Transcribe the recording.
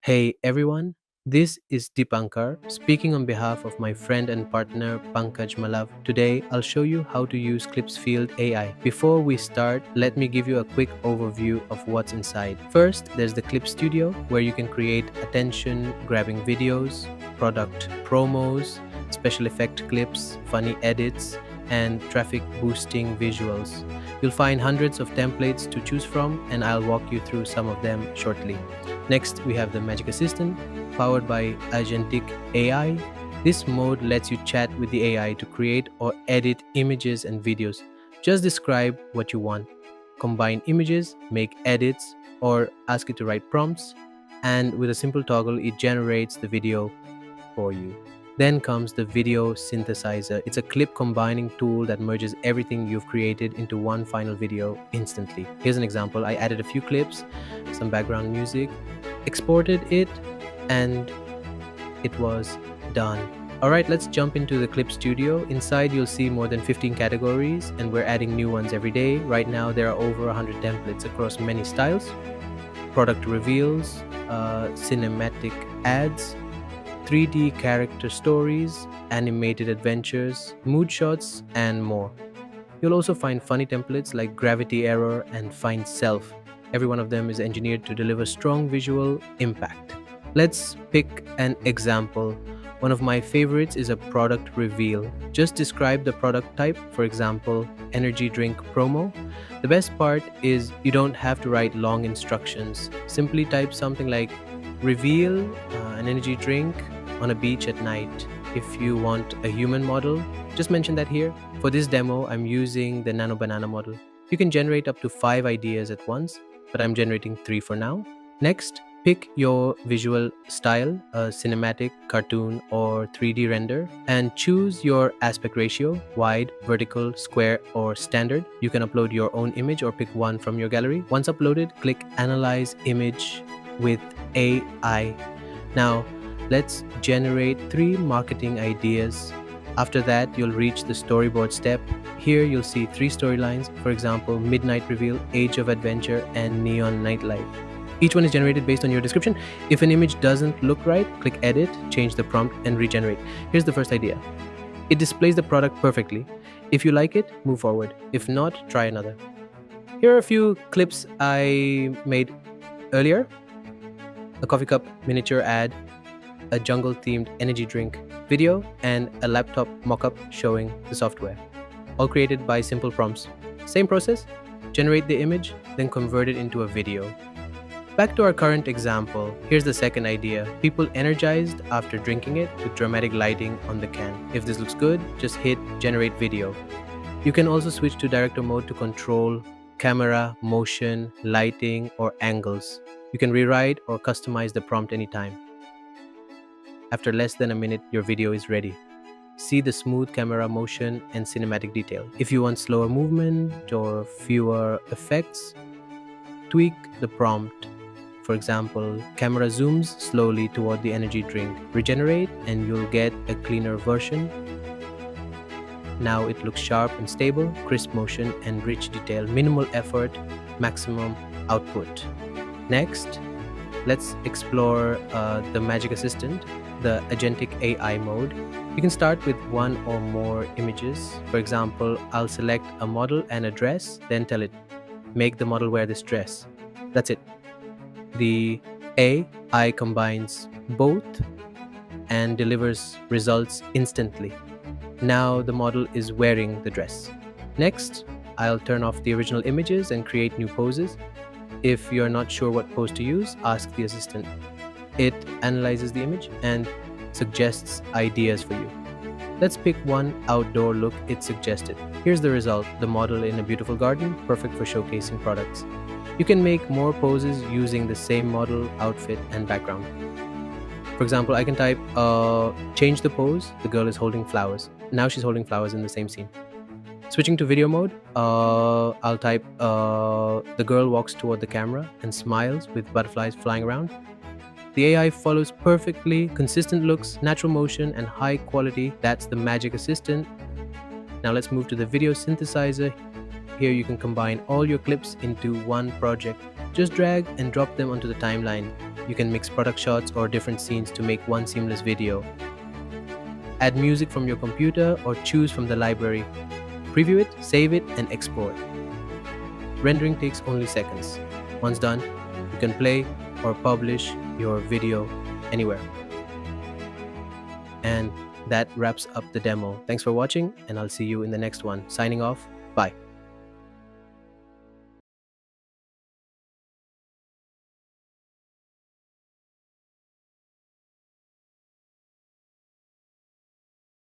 Hey everyone, this is Deepankar speaking on behalf of my friend and partner Pankaj Malav. Today I'll show you how to use ClipsField AI. Before we start, let me give you a quick overview of what's inside. First, there's the Clip Studio where you can create attention grabbing videos, product promos, special effect clips, funny edits, and traffic boosting visuals. You'll find hundreds of templates to choose from, and I'll walk you through some of them shortly. Next, we have the Magic Assistant, powered by Agentic AI. This mode lets you chat with the AI to create or edit images and videos. Just describe what you want. Combine images, make edits, or ask it to write prompts, and with a simple toggle, it generates the video for you. Then comes the video synthesizer. It's a clip combining tool that merges everything you've created into one final video instantly. Here's an example. I added a few clips, some background music, exported it, and it was done. Alright, let's jump into the Clip Studio. Inside you'll see more than 15 categories, and we're adding new ones every day. Right now there are over 100 templates across many styles, product reveals, cinematic ads, 3D character stories, animated adventures, mood shots, and more. You'll also find funny templates like Gravity Error and Find Self. Every one of them is engineered to deliver strong visual impact. Let's pick an example. One of my favorites is a product reveal. Just describe the product type, for example, energy drink promo. The best part is you don't have to write long instructions. Simply type something like reveal an energy drink on a beach at night. If you want a human model, just mention that here. For this demo, I'm using the Nano Banana model. You can generate up to 5 ideas at once, but I'm generating 3 for now. Next, pick your visual style, a cinematic, cartoon, or 3D render, and choose your aspect ratio, wide, vertical, square, or standard. You can upload your own image or pick one from your gallery. Once uploaded, click Analyze Image with AI. Now, let's generate 3 marketing ideas. After that, you'll reach the storyboard step. Here you'll see 3 storylines, for example, Midnight Reveal, Age of Adventure, and Neon Nightlife. Each one is generated based on your description. If an image doesn't look right, click Edit, change the prompt, and regenerate. Here's the first idea. It displays the product perfectly. If you like it, move forward. If not, try another. Here are a few clips I made earlier. A coffee cup miniature ad, a jungle-themed energy drink video, and a laptop mock-up showing the software, all created by simple prompts. Same process, generate the image, then convert it into a video. Back to our current example, here's the second idea. People energized after drinking it with dramatic lighting on the can. If this looks good, just hit generate video. You can also switch to director mode to control camera, motion, lighting, or angles. You can rewrite or customize the prompt anytime. After less than a minute, your video is ready. See the smooth camera motion and cinematic detail. If you want slower movement or fewer effects, tweak the prompt. For example, camera zooms slowly toward the energy drink. Regenerate and you'll get a cleaner version. Now it looks sharp and stable, crisp motion and rich detail, minimal effort, maximum output. Next, let's explore the Magic Assistant, the Agentic AI mode. You can start with one or more images. For example, I'll select a model and a dress, then tell it, make the model wear this dress. That's it. The AI combines both and delivers results instantly. Now the model is wearing the dress. Next, I'll turn off the original images and create new poses. If you're not sure what pose to use, ask the assistant. It analyzes the image and suggests ideas for you. Let's pick one outdoor look it suggested. Here's the result, the model in a beautiful garden, perfect for showcasing products. You can make more poses using the same model, outfit, and background. For example, I can type, change the pose, the girl is holding flowers. Now she's holding flowers in the same scene. Switching to video mode, I'll type, the girl walks toward the camera and smiles with butterflies flying around. The AI follows perfectly, consistent looks, natural motion, and high quality. That's the Magic Assistant. Now let's move to the video synthesizer. Here you can combine all your clips into one project. Just drag and drop them onto the timeline. You can mix product shots or different scenes to make one seamless video. Add music from your computer or choose from the library. Preview it, save it, and export. Rendering takes only seconds. Once done, you can play or publish your video anywhere. And that wraps up the demo. Thanks for watching, and I'll see you in the next one. Signing off. Bye.